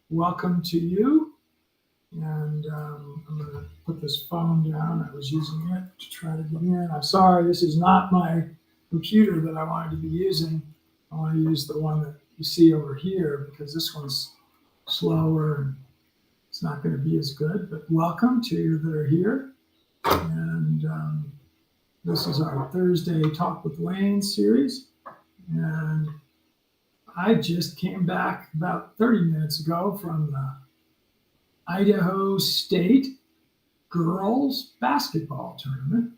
Welcome to you. And I'm going to put this phone down. I was using it to try to get in. I'm sorry, this is not my computer that I wanted to be using. I want to use the one that you see over here because this one's slower and it's not going to be as good. But welcome to you that are here. And this is our Thursday Talk with Wayne series. And I just came back about 30 minutes ago from the Idaho State girls basketball tournament.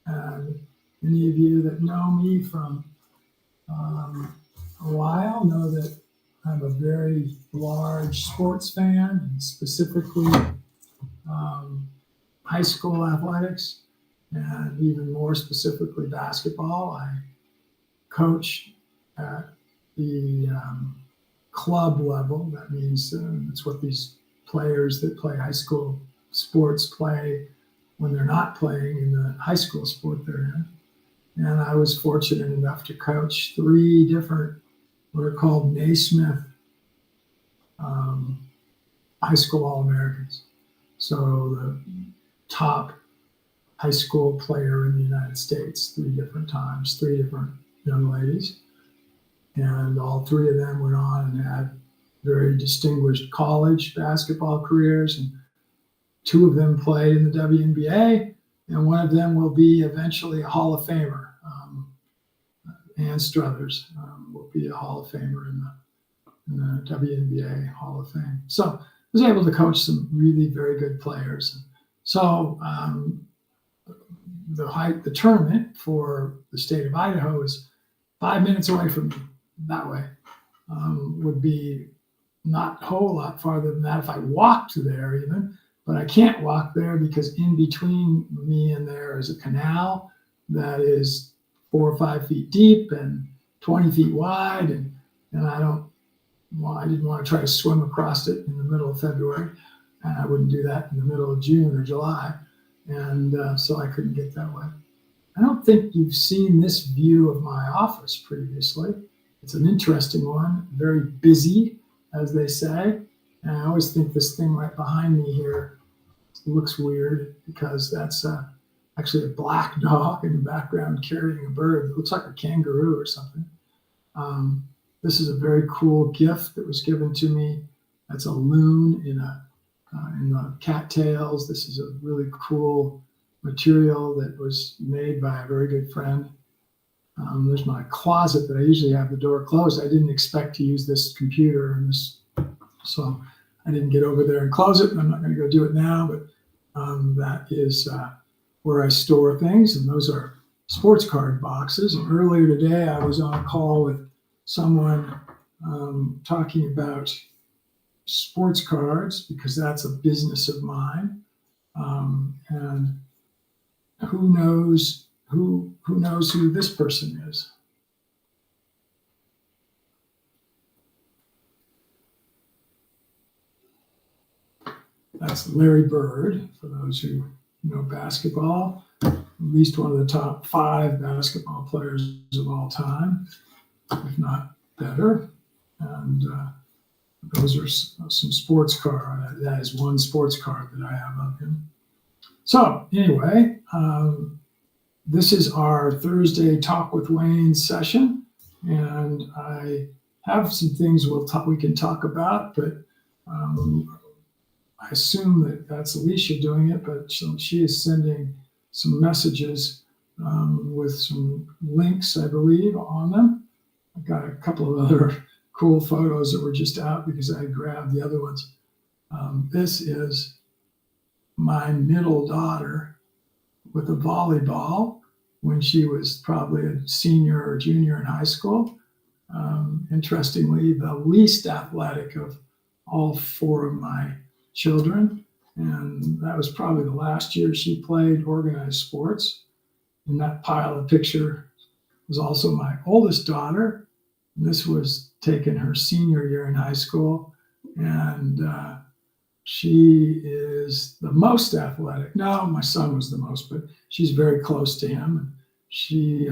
And any of you that know me from a while know that I'm a very large sports fan, and specifically high school athletics, and even more specifically basketball. I coach at the club level. That means it's what these players that play high school sports play when they're not playing in the high school sport they're in. And I was fortunate enough to coach 3 different, what are called Naismith high school All-Americans. So the top high school player in the United States 3 different times, 3 different young ladies. And all 3 of them went on and had very distinguished college basketball careers. And 2 of them played in the WNBA, and one of them will be eventually a Hall of Famer. Ann Struthers will be a Hall of Famer in the WNBA Hall of Fame. So I was able to coach some really very good players. So the tournament for the state of Idaho is 5 minutes away from me that way. Would be not a whole lot farther than that if I walked there even, but I can't walk there because in between me and there is a canal that is 4 or 5 feet deep and 20 feet wide, and I didn't want to try to swim across it in the middle of February, and I wouldn't do that in the middle of June or July, and so I couldn't get that way. I don't think you've seen this view of my office previously. It's an interesting one, very busy, as they say. And I always think this thing right behind me here looks weird because that's actually a black dog in the background carrying a bird. It looks like a kangaroo or something. This is a very cool gift that was given to me. That's a loon in the cattails. This is a really cool material that was made by a very good friend. There's my closet that I usually have the door closed. I didn't expect to use this computer, so I didn't get over there and close it. I'm not going to go do it now, but that is where I store things, and those are sports card boxes. And earlier today, I was on a call with someone talking about sports cards because that's a business of mine, and who knows who this person is. That's Larry Bird, for those who know basketball, at least one of the top 5 basketball players of all time, if not better. And those are some sports card. That is one sports card that I have of him. So anyway, this is our Thursday Talk with Wayne session, and I have some things we can talk about, but I assume that that's Alicia doing it, but she is sending some messages with some links, I believe, on them. I've got a couple of other cool photos that were just out because I grabbed the other ones. This is my middle daughter with a volleyball when she was probably a senior or junior in high school. Interestingly, the least athletic of all 4 of my children, and that was probably the last year she played organized sports. And that pile of picture was also my oldest daughter. And this was taken her senior year in high school, and she is the most athletic. No, my son was the most, but she's very close to him. She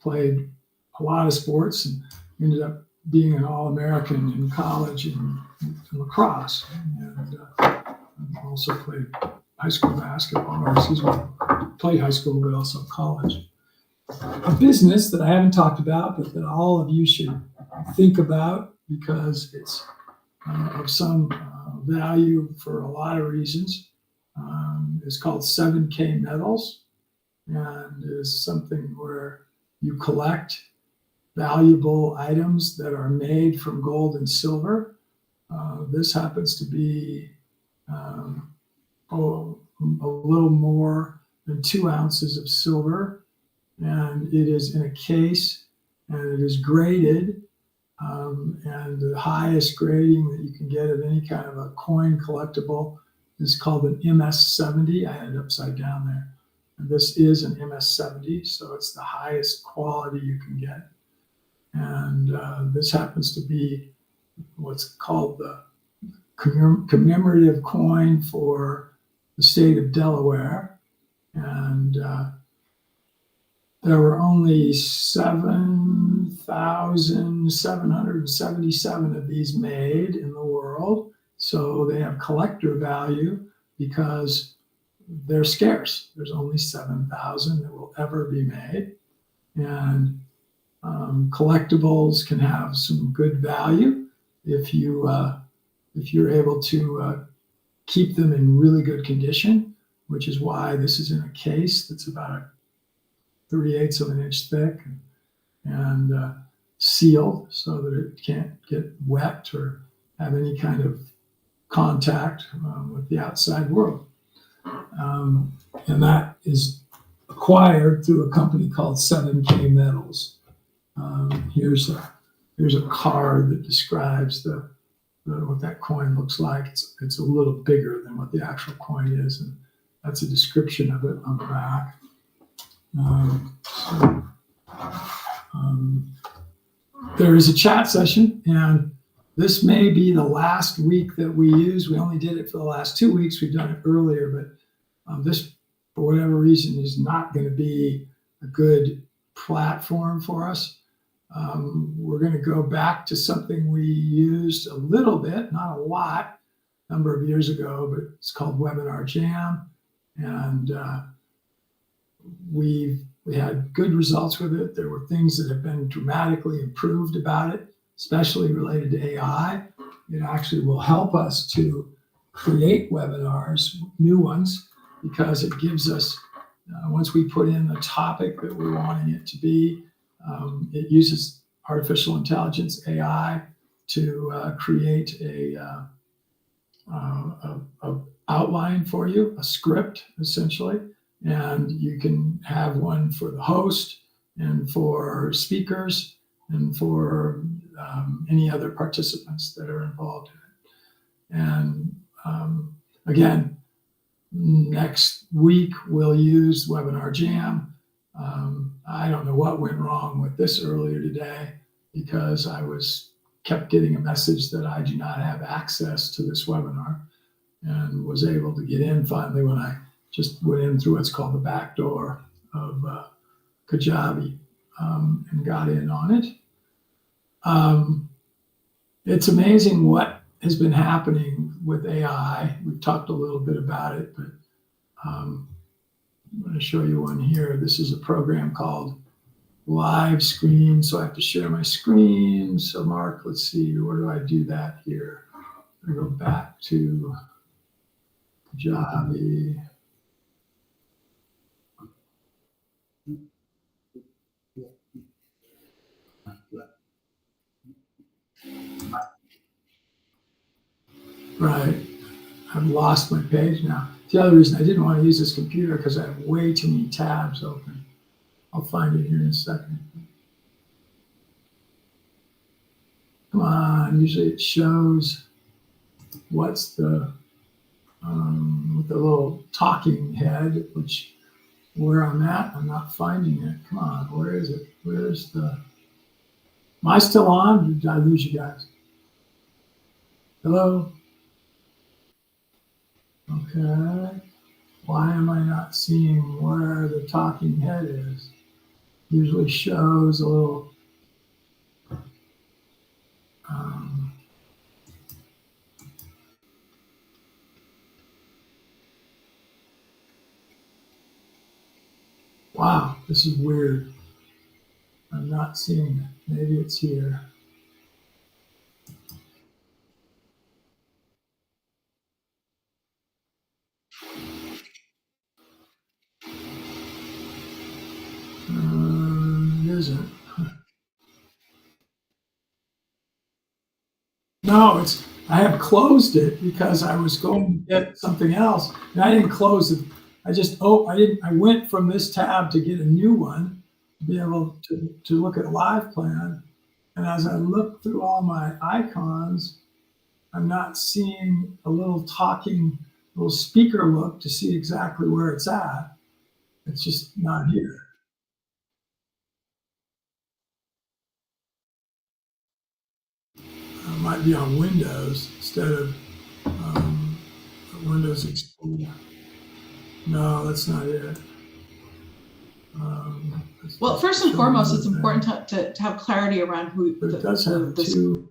played a lot of sports and ended up being an All-American in college in lacrosse, and also played high school basketball, or excuse me, played high school, but also college. A business that I haven't talked about, but that all of you should think about because it's of some value for a lot of reasons, is called 7K Metals, and is something where you collect valuable items that are made from gold and silver. This happens to be a little more than 2 ounces of silver, and it is in a case, and it is graded, and the highest grading that you can get of any kind of a coin collectible is called an MS-70. I had it upside down there. And this is an MS-70, so it's the highest quality you can get. And this happens to be what's called the commemorative coin for the state of Delaware. And there were only 7,777 of these made in the world. So they have collector value because they're scarce. There's only 7,000 that will ever be made. And collectibles can have some good value if you're able to keep them in really good condition, which is why this is in a case that's about 3/8 of an inch thick and sealed so that it can't get wet or have any kind of contact with the outside world. And that is acquired through a company called 7K Metals. Here's a card that describes what that coin looks like. It's a little bigger than what the actual coin is, and that's a description of it on the back. There is a chat session, and this may be the last week that we use. We only did it for the last 2 weeks. We've done it earlier, but this, for whatever reason, is not going to be a good platform for us. We're going to go back to something we used a little bit, not a lot, a number of years ago, but it's called Webinar Jam, and we had good results with it. There were things that have been dramatically improved about it, especially related to AI. It actually will help us to create webinars, new ones, because it gives us, once we put in the topic that we're wanting it to be, it uses artificial intelligence, AI, to create a outline for you, a script, essentially. And you can have one for the host and for speakers and for any other participants that are involved in it. And again, next week we'll use Webinar Jam. I don't know what went wrong with this earlier today because I kept getting a message that I do not have access to this webinar, and was able to get in finally when I just went in through what's called the back door of Kajabi and got in on it. It's amazing what has been happening with AI. We've talked a little bit about it, but I'm going to show you one here. This is a program called Live Screen. So I have to share my screen. So Mark, let's see, where do I do that here? I go back to Kajabi. Right, I've lost my page now. The other reason I didn't want to use this computer because I have way too many tabs open. I'll find it here in a second. Come on, usually it shows what's the with the little talking head, which where I'm at, I'm not finding it. Come on, where is it? Where's the? Am I still on? Or did I lose you guys? Hello? Okay. Why am I not seeing where the talking head is? Usually shows a little. Um, wow, this is weird. I'm not seeing it. Maybe it's here. It isn't. No, I have closed it because I was going to get something else, and I didn't close it. I went from this tab to get a new one to be able to look at live plan. And as I look through all my icons, I'm not seeing a little speaker look to see exactly where it's at. It's just not here. It might be on Windows instead of um, Windows Explorer. No, that's not it. Well, first and foremost, it's important to have clarity around who But it does have two.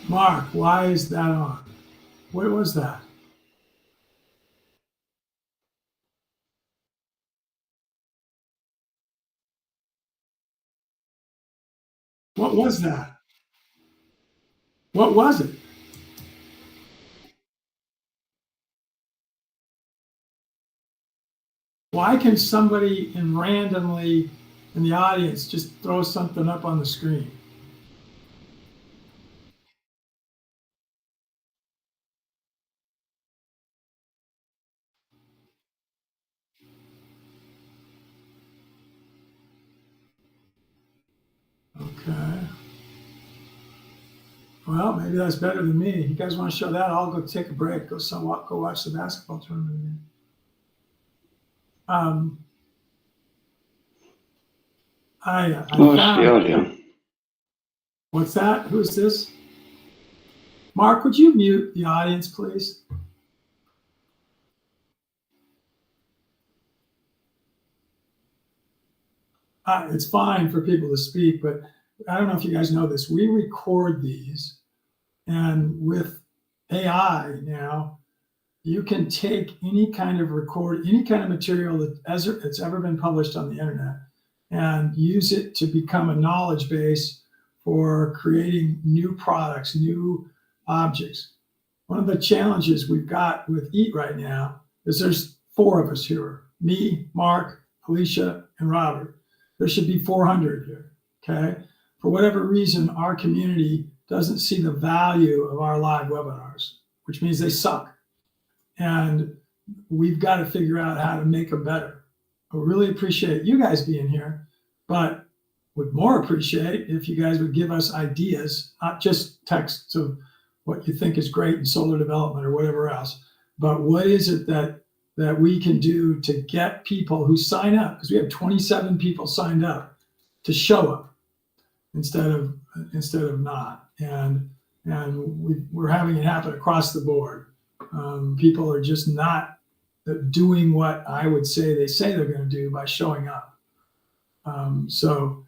Mark, why is that on? What was that? What was that? What was it? Why can somebody randomly in the audience just throw something up on the screen? Okay. Well, maybe that's better than me. You guys want to show that? I'll go take a break. Go watch the basketball tournament again. Um, I Lost the found. audio. What's that? Who's this? Mark, would you mute the audience, please? It's fine for people to speak, but I don't know if you guys know this. We record these, and with AI now, you can take any kind of material that's ever been published on the internet and use it to become a knowledge base for creating new products, new objects. One of the challenges we've got with EAT right now is there's 4 of us here, me, Mark, Alicia, and Robert. There should be 400 here, okay? For whatever reason, our community doesn't see the value of our live webinars, which means they suck. And we've got to figure out how to make them better. I really appreciate you guys being here, but would more appreciate if you guys would give us ideas, not just texts of what you think is great in solar development or whatever else, but what is it that we can do to get people who sign up, because we have 27 people signed up, to show up instead of not. And we're having it happen across the board. People are just not doing what I would say they're going to do by showing up. So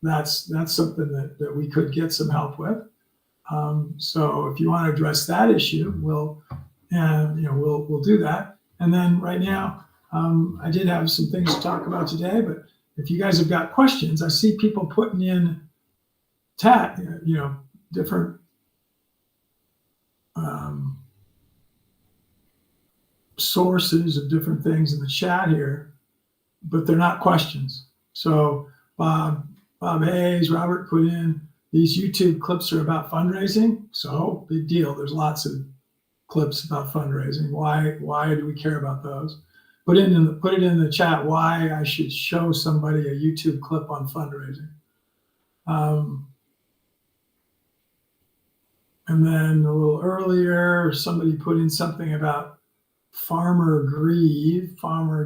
that's something that we could get some help with. So if you want to address that issue, we'll do that. And then right now, I did have some things to talk about today, but if you guys have got questions, I see people putting in different sources of different things in the chat here, but they're not questions. So Bob Hayes, Robert put in, these YouTube clips are about fundraising. So big deal. There's lots of clips about fundraising. Why do we care about those? put it in the chat why I should show somebody a YouTube clip on fundraising. And then a little earlier, somebody put in something about Farmer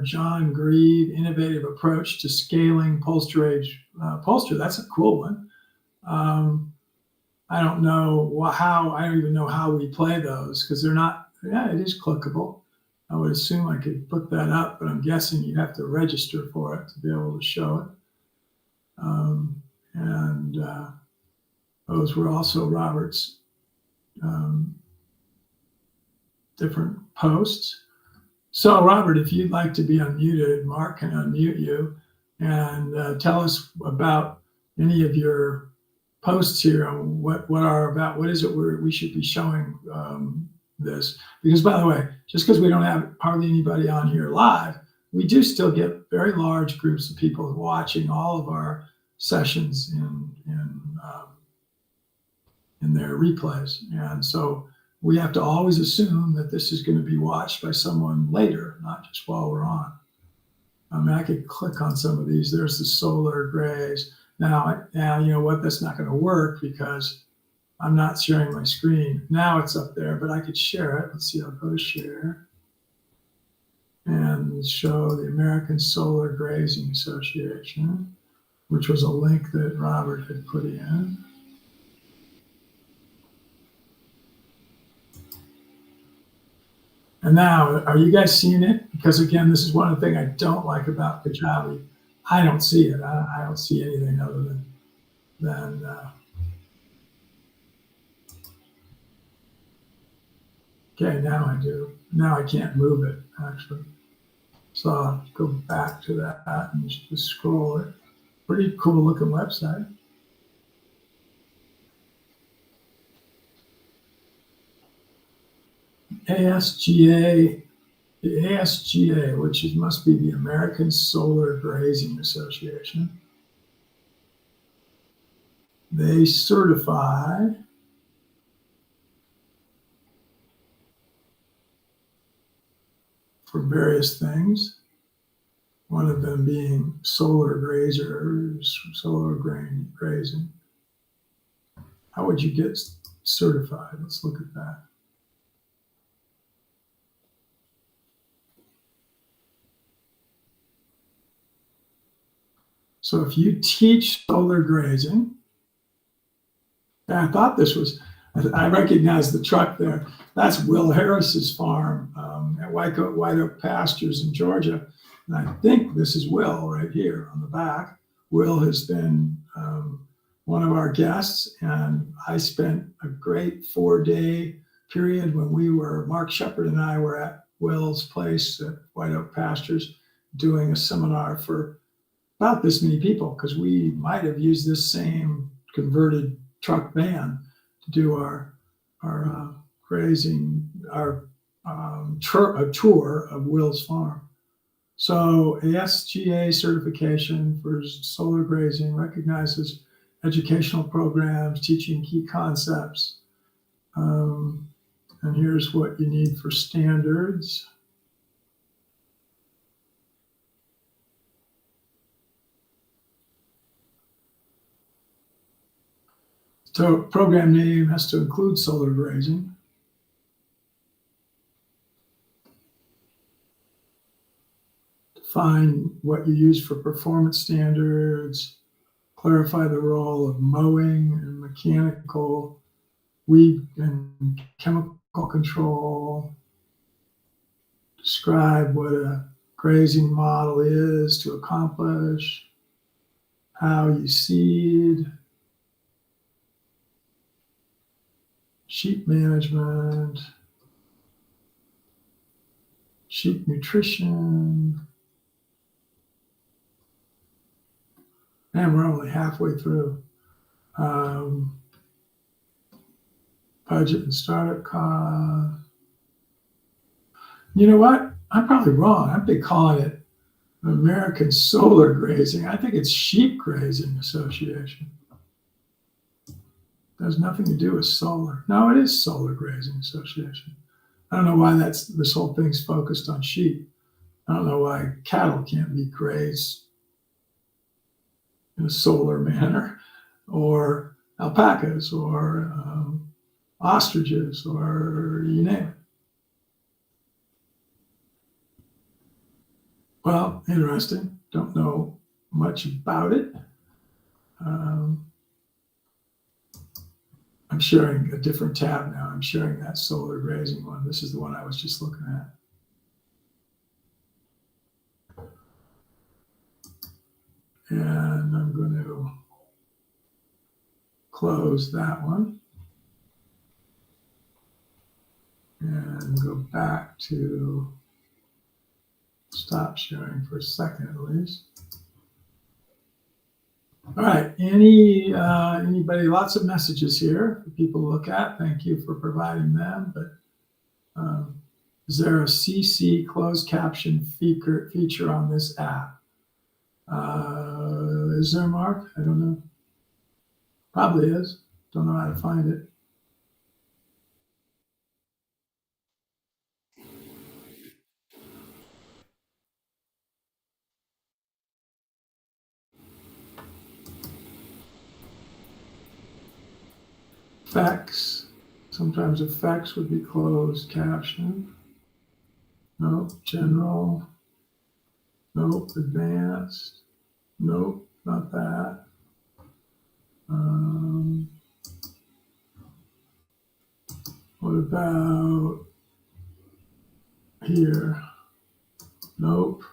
John Grieve, innovative approach to scaling poultry. That's a cool one. I don't know I don't even know how we play those because they're not, yeah, it is clickable. I would assume I could put that up, but I'm guessing you have to register for it to be able to show it. And those were also Robert's different posts. So, Robert, if you'd like to be unmuted, Mark can unmute you and tell us about any of your posts here on what is it we should be showing this. Because, by the way, just because we don't have hardly anybody on here live, we do still get very large groups of people watching all of our sessions in their replays. And so we have to always assume that this is going to be watched by someone later, not just while we're on. I mean, I could click on some of these. There's the solar grays. Now, you know what? That's not going to work because I'm not sharing my screen. Now it's up there, but I could share it. Let's see, I'll go to share and show the American Solar Grazing Association, which was a link that Robert had put in. And now, are you guys seeing it? Because again, this is one of the things I don't like about Kajabi. I don't see it. I don't see anything other than okay, now I do. Now I can't move it, actually. So I'll go back to that and just scroll it. Pretty cool looking website. ASGA, which must be the American Solar Grazing Association. They certify for various things, one of them being solar grazers, solar grain grazing. How would you get certified? Let's look at that. So if you teach solar grazing, I thought this was, I recognize the truck there. That's Will Harris's farm at White Oak Pastures in Georgia. And I think this is Will right here on the back. Will has been one of our guests, and I spent a great 4-day period when Mark Shepard and I were at Will's place at White Oak Pastures doing a seminar for about this many people, because we might have used this same converted truck van to do our grazing, a tour of Will's farm. So ASGA certification for solar grazing recognizes educational programs, teaching key concepts. And here's what you need for standards. So program name has to include solar grazing. Define what you use for performance standards. Clarify the role of mowing and mechanical, weed and chemical control. Describe what a grazing model is to accomplish. How you seed. Sheep management, sheep nutrition. And we're only halfway through. Budget and startup cost. You know what? I'm probably wrong. I've been calling it American Solar Grazing. I think it's Sheep Grazing Association. There's nothing to do with solar. No, it is Solar Grazing Association. I don't know why this whole thing's focused on sheep. I don't know why cattle can't be grazed in a solar manner, or alpacas, or ostriches, or you name it. Well, interesting. Don't know much about it. I'm sharing a different tab now. I'm sharing that solar grazing one. This is the one I was just looking at. And I'm going to close that one and go back to stop sharing for a second at least. All right, anybody, lots of messages here for people to look at. Thank you for providing them. But is there a CC closed caption feature on this app? Is there, Mark? I don't know. Probably is. Don't know how to find it. Effects. Sometimes effects would be closed caption. Nope. General. Nope. Advanced. Nope. Not that. What about here? Nope.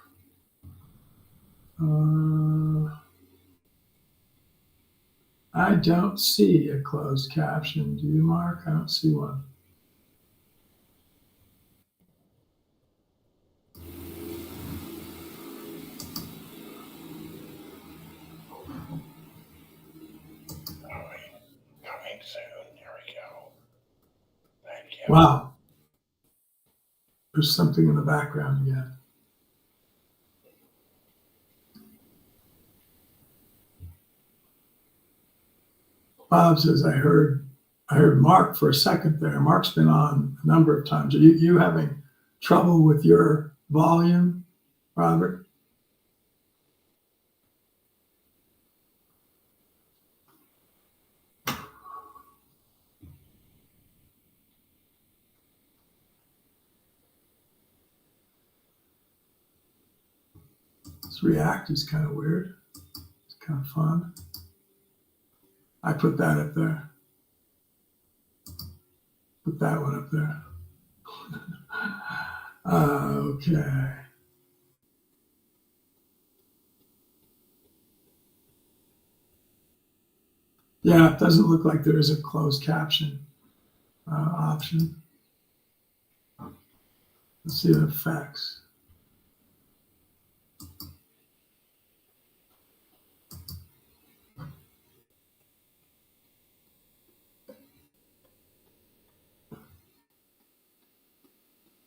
I don't see a closed caption. Do you, Mark? I don't see one. Coming soon. Here we go. Thank you. Wow. There's something in the background again. Bob says, I heard Mark for a second there. Mark's been on a number of times. Are you having trouble with your volume, Robert? This React is kind of weird. It's kind of fun. I put that up there. Put that one up there. Okay. Yeah, it doesn't look like there is a closed caption option. Let's see the effects.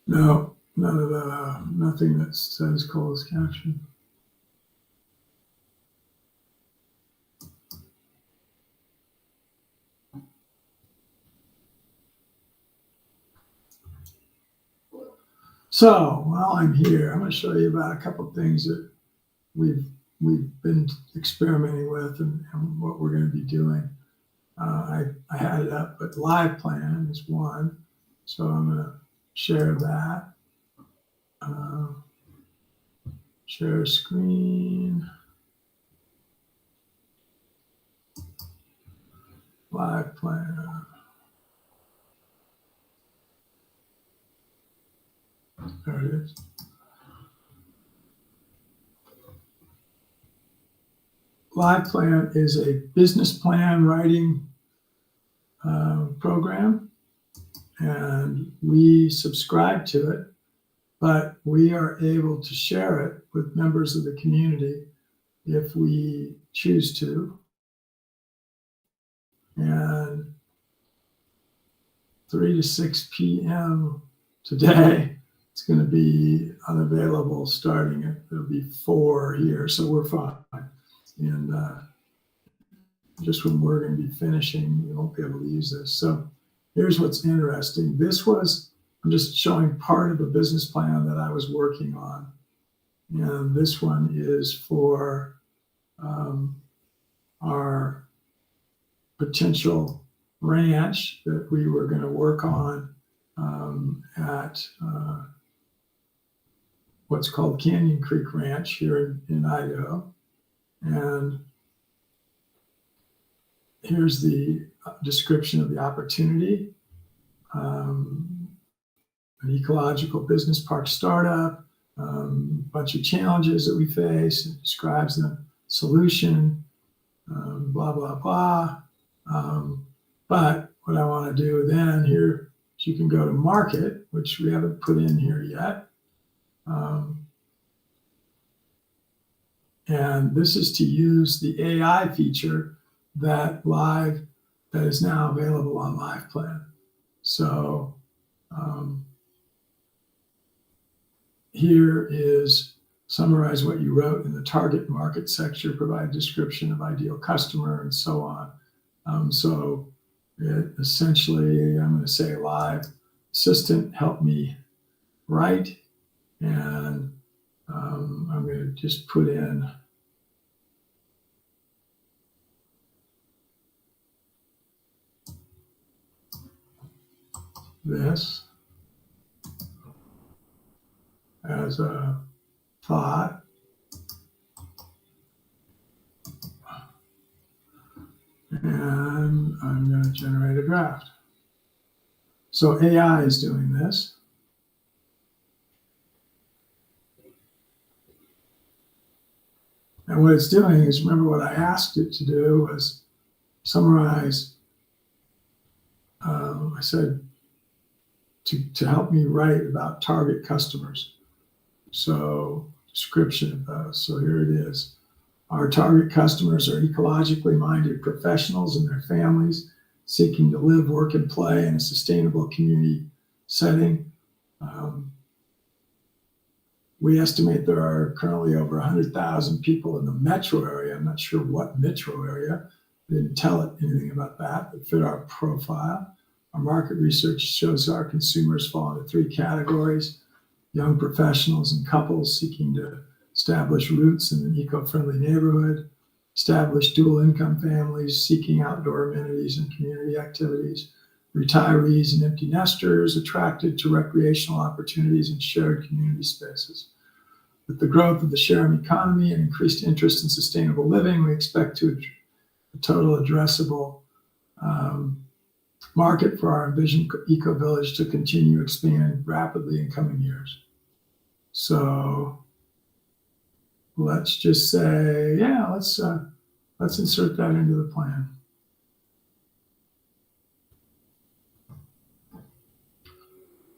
No, nothing that says closed caption. So while I'm here, I'm going to show you about a couple of things that we've been experimenting with and what we're going to be doing. I had it up, but Live Plan is one, so I'm going to share that. Share screen. Live Plan. There it is. Live Plan is a business plan writing program, and we subscribe to it, but we are able to share it with members of the community if we choose to. And 3 to 6 p.m. today, it's going to be unavailable starting at, it'll be 4 here, so we're fine. And just when we're going to be finishing, you won't be able to use this. So here's what's interesting. I'm just showing part of a business plan that I was working on And this one is for our potential ranch that we were going to work on at what's called Canyon Creek Ranch here in Idaho. And here's the description of the opportunity. An ecological business park startup, bunch of challenges that we face. It describes the solution, blah, blah, blah. But what I want to do then here is you can go to market, which we haven't put in here yet. And this is to use the AI feature that is now available on LivePlan. So here is summarize what you wrote in the target market section, provide description of ideal customer, and so on. So it essentially, I'm going to say live assistant, help me write, and I'm going to just put in this as a thought. And I'm going to generate a draft. So AI is doing this. And what it's doing is, remember what I asked it to do was summarize. I said to help me write about target customers. So description of those. So here it is. Our target customers are ecologically minded professionals and their families seeking to live, work, and play in a sustainable community setting. We estimate there are currently over 100,000 people in the metro area. I'm not sure what metro area. They didn't tell it anything about that fit our profile. Our market research shows our consumers fall into 3 categories: young professionals and couples seeking to establish roots in an eco-friendly neighborhood, established dual income families seeking outdoor amenities and community activities, retirees and empty nesters attracted to recreational opportunities and shared community spaces. With the growth of the sharing economy and increased interest in sustainable living, we expect the total addressable market for our envisioned eco-village to continue to expand rapidly in coming years. So let's just say, yeah, let's insert that into the plan.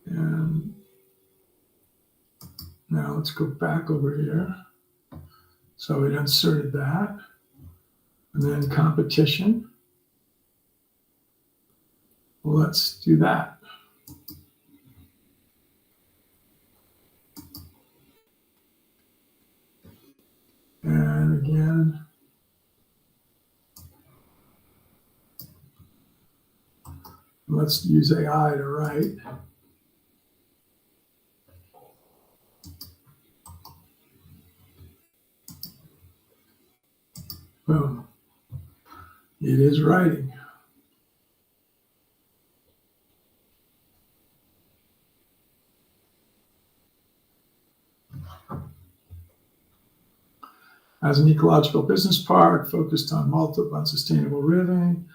And now let's go back over here. So we inserted that. And then competition. Let's do that. And again, let's use AI to write. Boom. It is writing. As an ecological business park focused on sustainable living,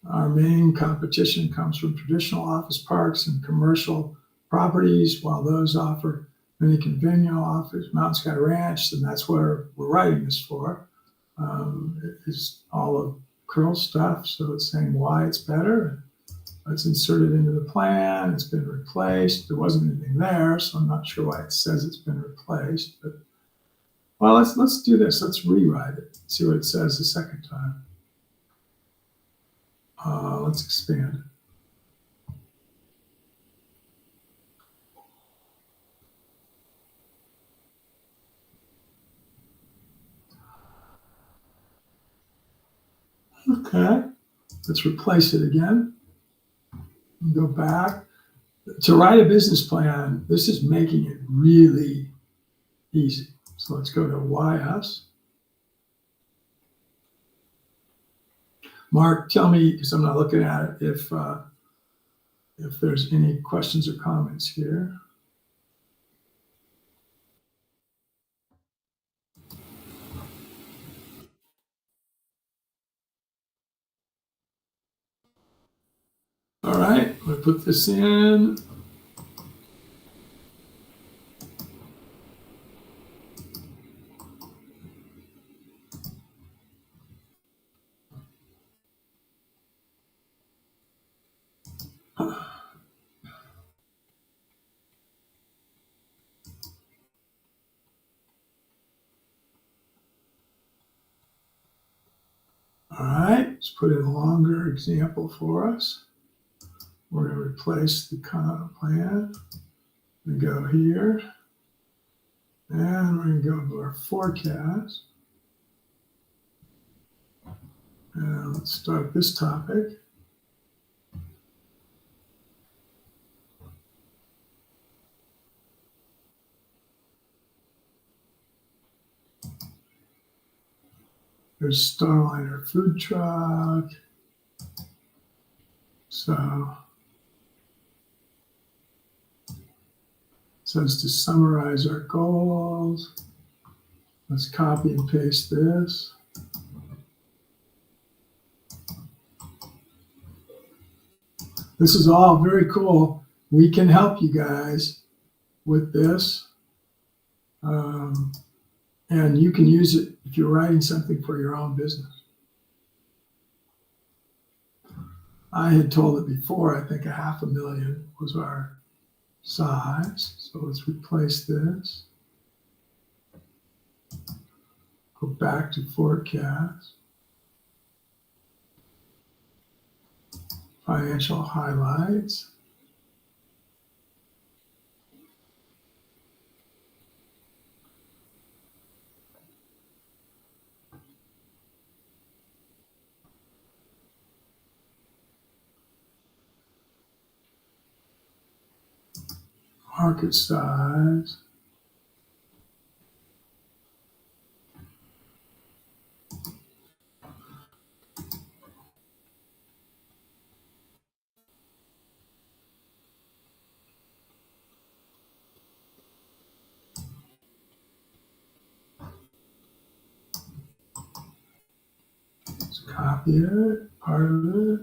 our main competition comes from traditional office parks and commercial properties, while those offer many conventional offers. Mountain Sky Ranch, and that's where we're writing this for. It's all of curl stuff, so it's saying why it's better. Let's insert it into the plan. It's been replaced. There wasn't anything there, so I'm not sure why it says it's been replaced. But well, let's do this. Let's rewrite it. See what it says the second time. Let's expand it. Okay, let's replace it again. Go back. To write a business plan, this is making it really easy. So let's go to YS. Mark, tell me, because I'm not looking at it, if there's any questions or comments here. All right, I'm gonna put this in. All right, let's put in a longer example for us. We're going to replace the plan. We go here, and we're going to go to our forecast. And let's start this topic. There's Starliner food truck. So it says to summarize our goals. Let's copy and paste this. This is all very cool. We can help you guys with this. And you can use it if you're writing something for your own business. I had told it before, I think 500,000 was our size. So let's replace this. Go back to forecast. Financial highlights. Market size. Let's copy it, part of it.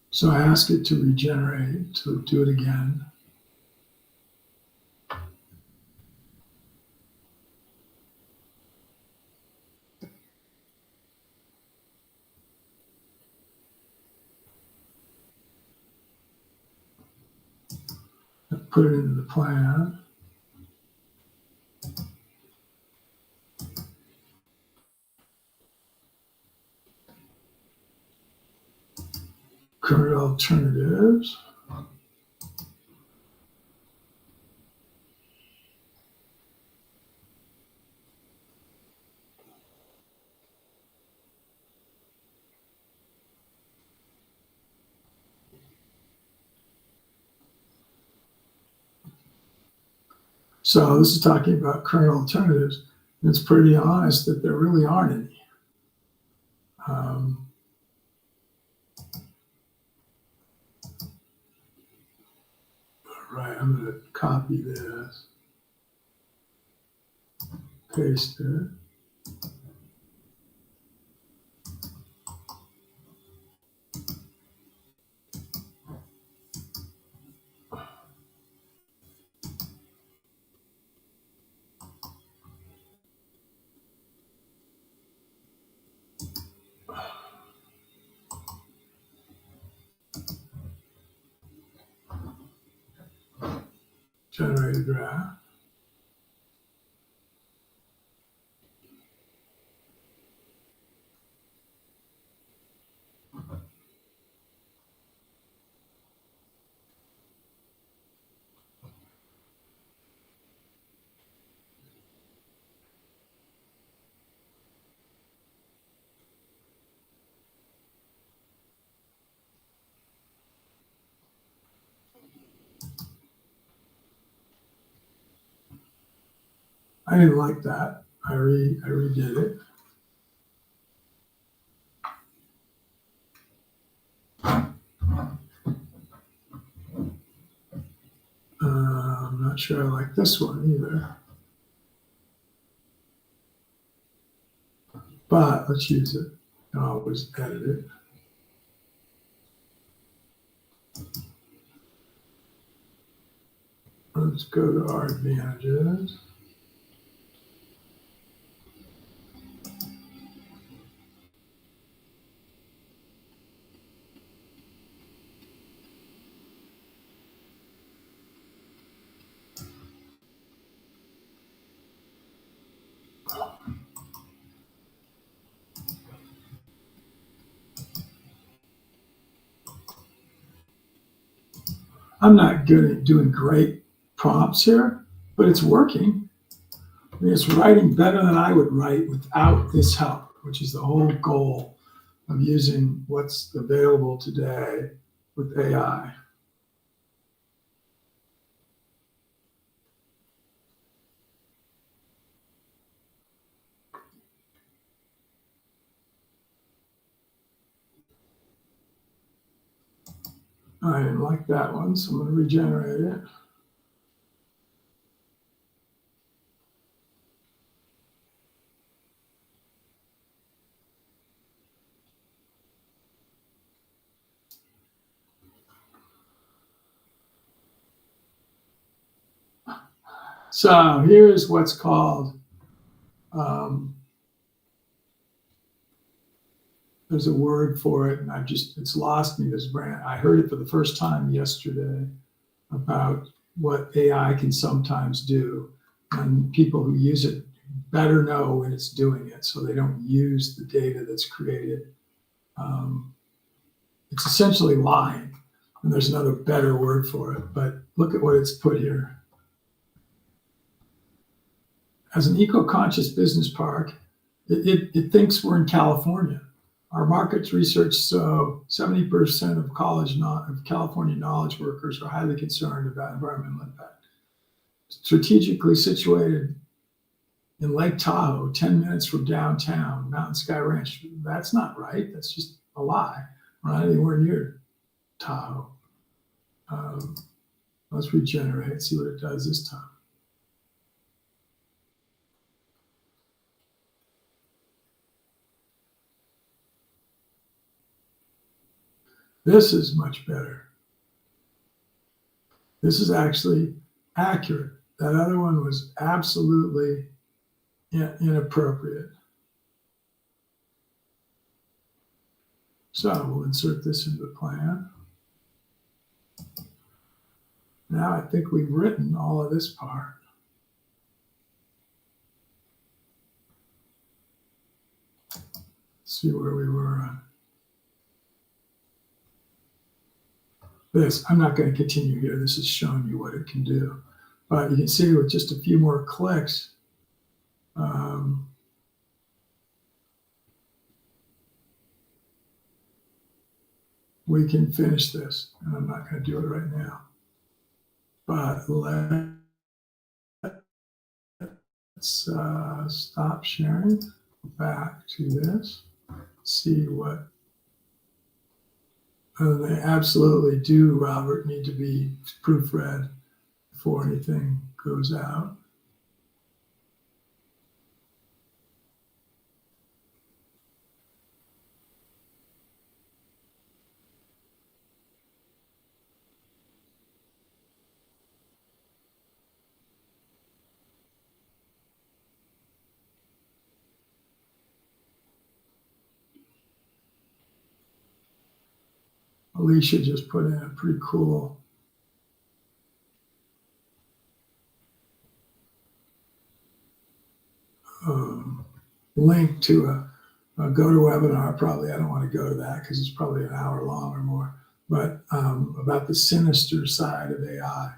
So I ask it to regenerate, to do it again. Put it into the plan. Current alternatives. So this is talking about current alternatives. And it's pretty honest that there really aren't any. All right, I'm going to copy this, paste it. Generate a draft. I didn't like that. I redid it. I'm not sure I like this one either. But let's use it. I can always edit it. Let's go to our advantages. I'm not good at doing great prompts here, but it's working. I mean, it's writing better than I would write without this help, which is the whole goal of using what's available today with AI. I didn't like that one, so I'm going to regenerate it. So here's what's called, there's a word for it, and it's lost me, this brand. I heard it for the first time yesterday about what AI can sometimes do. And people who use it better know when it's doing it, so they don't use the data that's created. It's essentially lying, and there's another better word for it, but look at what it's put here. As an eco-conscious business park, it thinks we're in California. Our markets research show 70% of California knowledge workers are highly concerned about environmental impact. Strategically situated in Lake Tahoe, 10 minutes from downtown, Mountain Sky Ranch. That's not right. That's just a lie. We're not anywhere near Tahoe. Let's regenerate, see what it does this time. This is much better. This is actually accurate. That other one was absolutely inappropriate. So we'll insert this into the plan. Now I think we've written all of this part. Let's see where we were on this. I'm not going to continue here. This is showing you what it can do. But you can see with just a few more clicks, we can finish this. And I'm not going to do it right now. But let's stop sharing. Back to this. See what. They absolutely do, Robert, need to be proofread before anything goes out. Alicia just put in a pretty cool link to a GoToWebinar. Probably I don't want to go to that because it's probably an hour long or more. But about the sinister side of AI,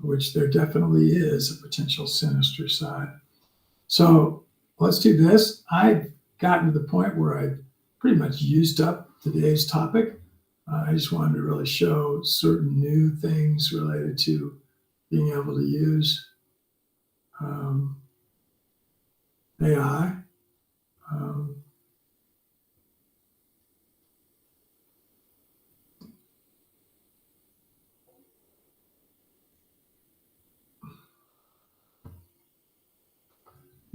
which there definitely is a potential sinister side. So let's do this. I've gotten to the point where I've pretty much used up today's topic. I just wanted to really show certain new things related to being able to use AI.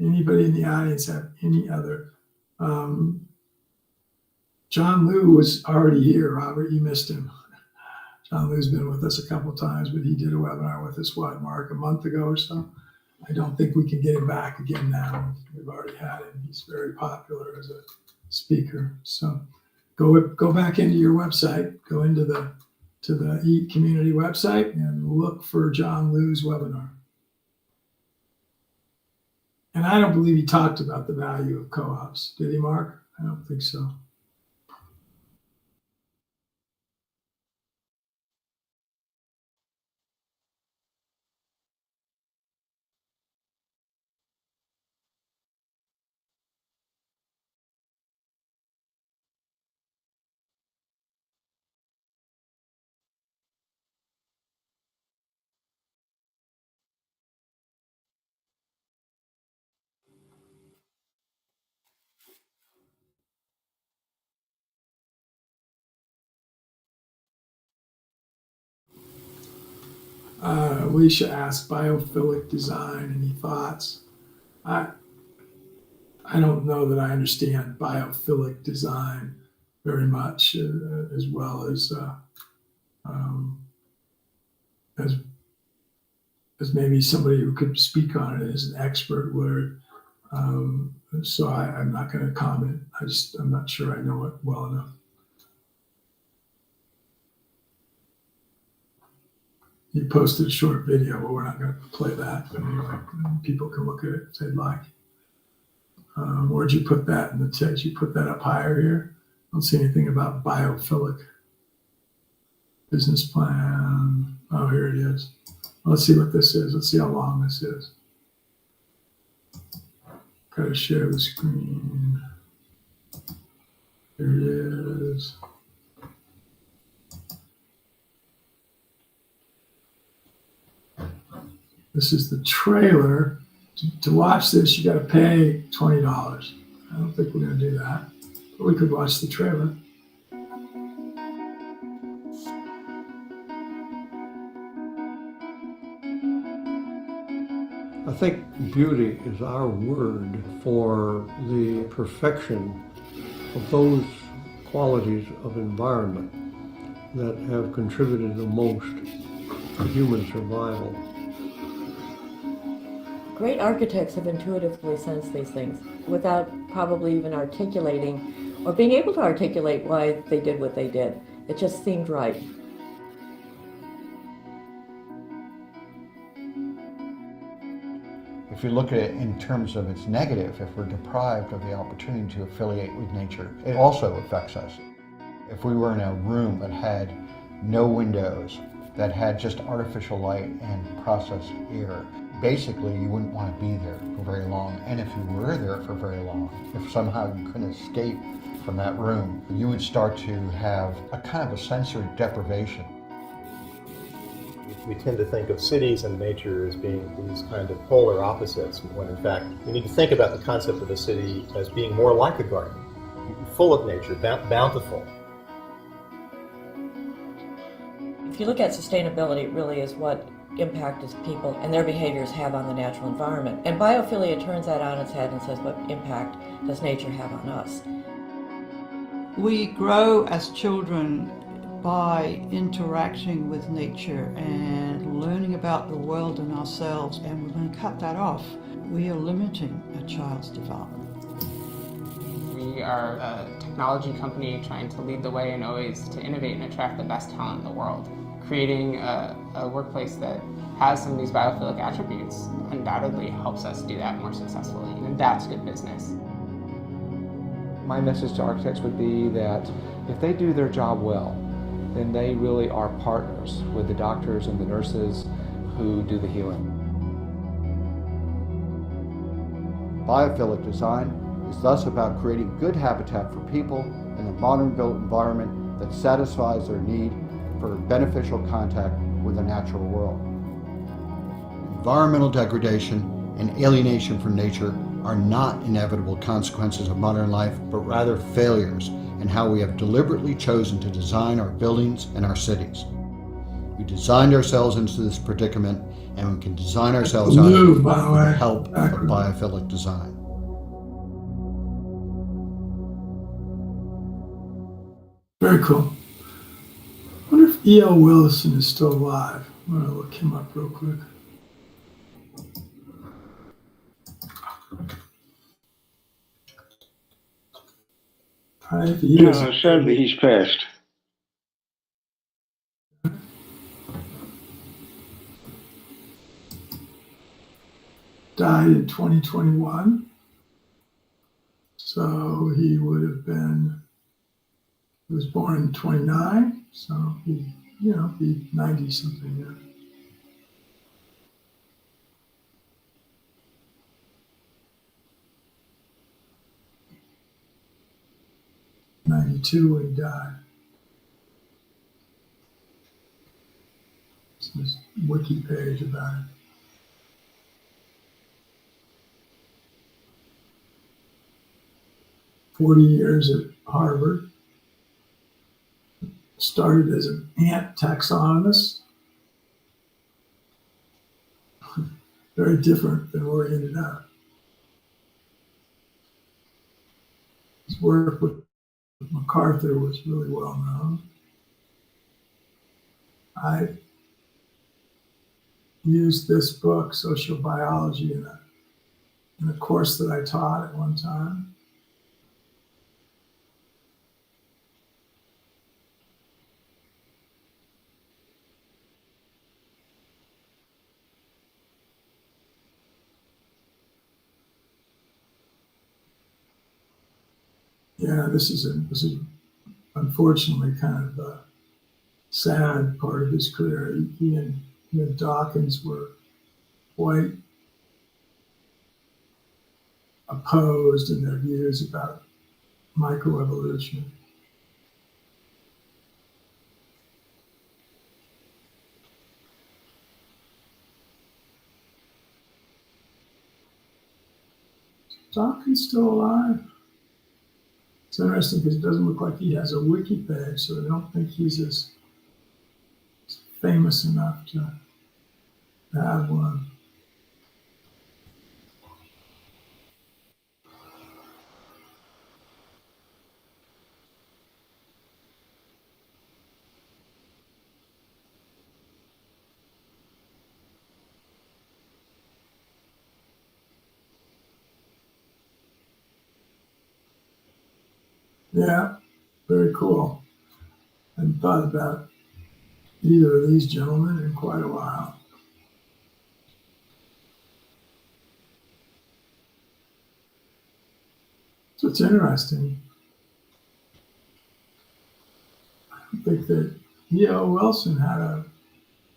Anybody in the audience have any other? John Liu was already here. Robert, you missed him. John Liu's been with us a couple of times, but he did a webinar with us, what, Mark, a month ago or so? I don't think we can get him back again now. We've already had him. He's very popular as a speaker. So go back into your website, go into the EAT community website and look for John Liu's webinar. And I don't believe he talked about the value of co-ops. Did he, Mark? I don't think so. Alicia asked, biophilic design, any thoughts? I don't know that I understand biophilic design very much, as well as maybe somebody who could speak on it as an expert would. So I'm not going to comment. I'm not sure I know it well enough. You posted a short video, but we're not going to play that. But anyway, people can look at it if they'd like. Where'd you put that in the text? You put that up higher here? I don't see anything about biophilic business plan. Oh, here it is. Let's see what this is. Let's see how long this is. Got to share the screen. Here it is. This is the trailer. To watch this, you got to pay $20. I don't think we're going to do that, but we could watch the trailer. I think beauty is our word for the perfection of those qualities of environment that have contributed the most to human survival. Great architects have intuitively sensed these things without probably even articulating or being able to articulate why they did what they did. It just seemed right. If you look at it in terms of its negative, if we're deprived of the opportunity to affiliate with nature, it also affects us. If we were in a room that had no windows, that had just artificial light and processed air, basically you wouldn't want to be there for very long. And if you were there for very long, if somehow you couldn't escape from that room, you would start to have a kind of a sensory deprivation. We tend to think of cities and nature as being these kind of polar opposites, when in fact you need to think about the concept of a city as being more like a garden, full of nature, bountiful. If you look at sustainability, it really is what impact does people and their behaviors have on the natural environment. And biophilia turns that on its head and says, what impact does nature have on us? We grow as children by interacting with nature and learning about the world and ourselves, and we're going to cut that off. We are limiting a child's development. We are a technology company trying to lead the way and always to innovate and attract the best talent in the world. creating a workplace that has some of these biophilic attributes undoubtedly helps us do that more successfully, and that's good business. My message to architects would be that if they do their job well, then they really are partners with the doctors and the nurses who do the healing. Biophilic design is thus about creating good habitat for people in a modern built environment that satisfies their need for beneficial contact with the natural world. Environmental degradation and alienation from nature are not inevitable consequences of modern life, but rather failures in how we have deliberately chosen to design our buildings and our cities. We designed ourselves into this predicament, and we can design ourselves out of it with the help of biophilic design. Very cool. I wonder if E.L. Wilson is still alive. I'm going to look him up real quick. If he is, No, sadly, he's passed. died in 2021. So he would have been, he was born in 29, so he, be 90 something, yeah. '92 when he died. It's this wiki page about it. "40 years at Harvard. Started as an ant taxonomist. Very different than where he ended up. His work with MacArthur was really well known. I used this book, Social Biology, in a course that I taught at one time. Yeah, this is unfortunately kind of a sad part of his career. He and Dawkins were quite opposed in their views about microevolution. Dawkins still alive? It's interesting because it doesn't look like he has a wiki page, so I don't think he's as famous enough to have one. Yeah, very cool. I hadn't thought about either of these gentlemen in quite a while. So it's interesting. I think that E.O. Wilson had a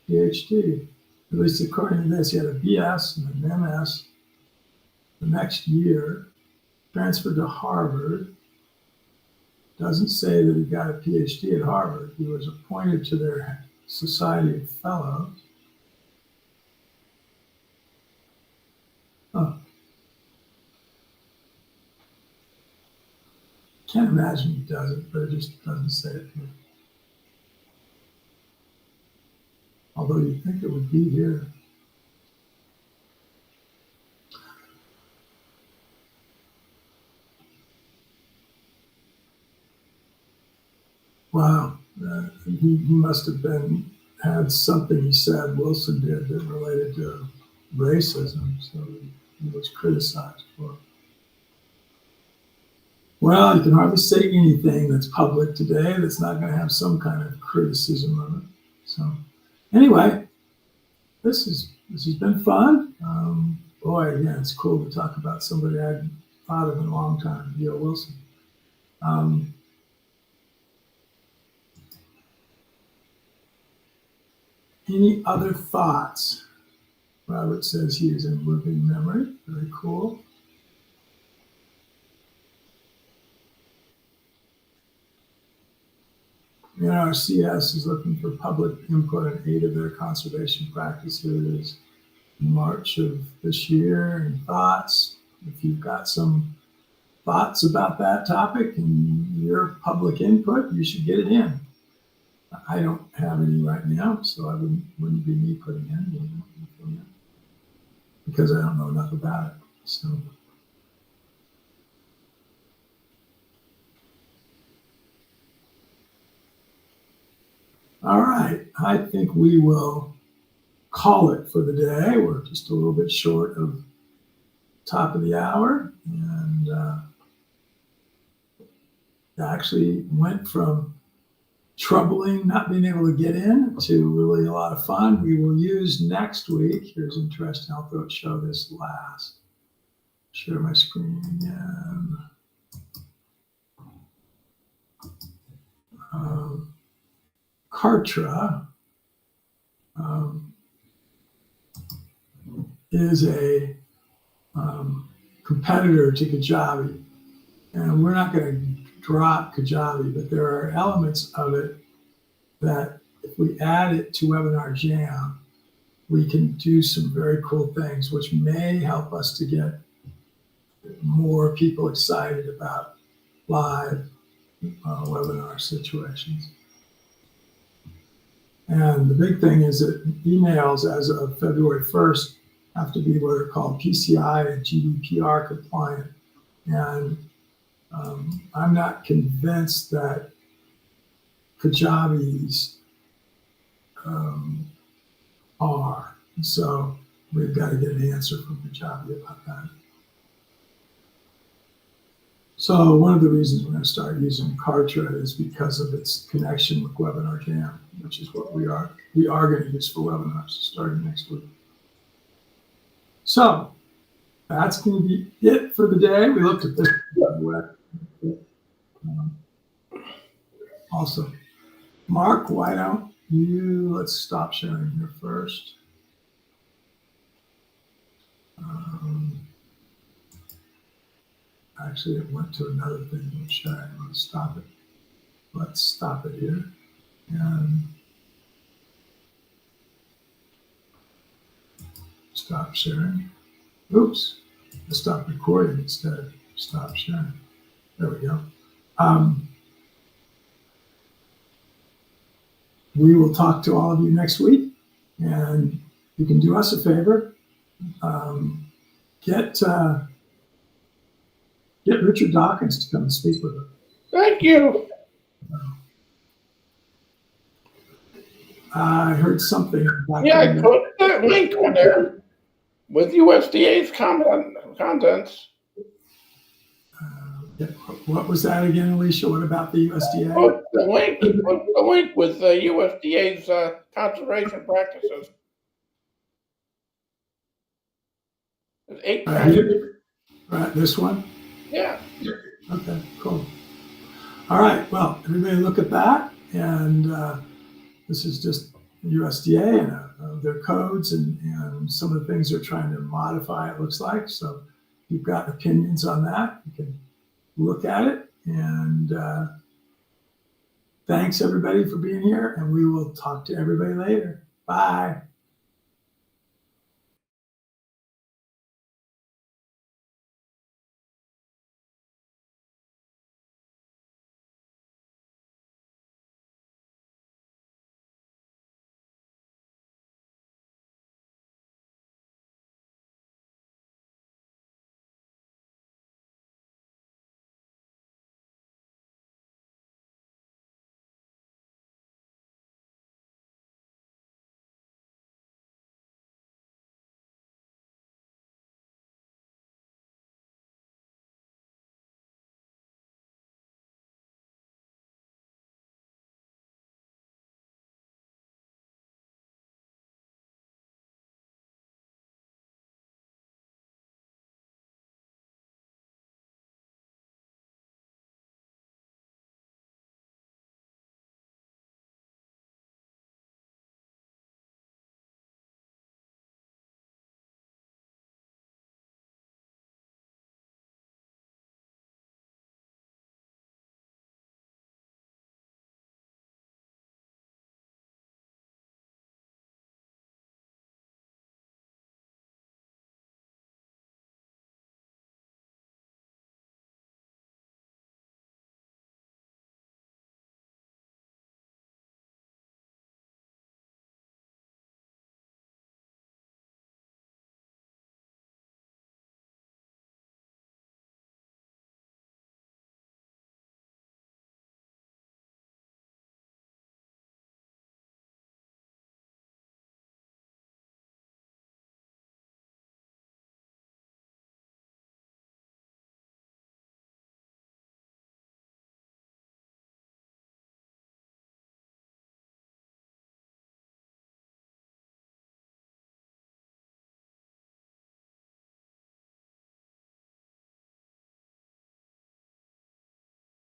PhD, at least according to this. He had a BS and an MS the next year, transferred to Harvard. Doesn't say that he got a PhD at Harvard. He was appointed to their Society of Fellows. Oh. Can't imagine he doesn't, but it just doesn't say it here. Although you'd think it would be here. Wow, he must have had something he said, Wilson did, that related to racism, so he was criticized for it. Well, you can hardly say anything that's public today that's not going to have some kind of criticism of it. So anyway, this has been fun. Boy, yeah, it's cool to talk about somebody I hadn't thought of in a long time, Gil Wilson. Any other thoughts? Robert says he is in living memory. Very cool. NRCS is looking for public input on 8 of their conservation practices in March of this year. And thoughts, if you've got some thoughts about that topic and your public input, you should get it in. I don't have any right now, so I wouldn't be me putting in because I don't know enough about it. So. All right, I think we will call it for the day. We're just a little bit short of top of the hour, and actually went from troubling not being able to get in to really a lot of fun. We will use next week. Here's interesting. I'll show this last. Share my screen again. Kartra is a competitor to Kajabi. And we're not going to drop Kajabi, but there are elements of it that if we add it to Webinar Jam, we can do some very cool things, which may help us to get more people excited about live webinar situations. And the big thing is that emails as of February 1st have to be what are called PCI and GDPR compliant. And I'm not convinced that Kajabi's are. So we've got to get an answer from Kajabi about that. So one of the reasons we're going to start using Kartra is because of its connection with Webinar Jam, which is what we are going to use for webinars starting next week. So that's going to be it for the day. We looked at this. Also, Mark, why don't let's stop sharing here first. Actually, it went to another thing with sharing. Let's stop it. Let's stop it here. And stop sharing. Oops, let's stop recording instead. Stop sharing. There we go. We will talk to all of you next week, and you can do us a favor. Get Richard Dawkins to come and speak with us. Thank you. I heard something about Yeah, I put that link on there with USDA's contents. What was that again, Alicia? What about the USDA? Put the link with USDA's conservation practices. There's 8 practices. Right, this one? Yeah. Okay, cool. All right, well, everybody look at that. And this is just USDA and their codes and some of the things they're trying to modify, it looks like. So if you've got opinions on that, you can look at it. And thanks, everybody, for being here. And we will talk to everybody later. Bye.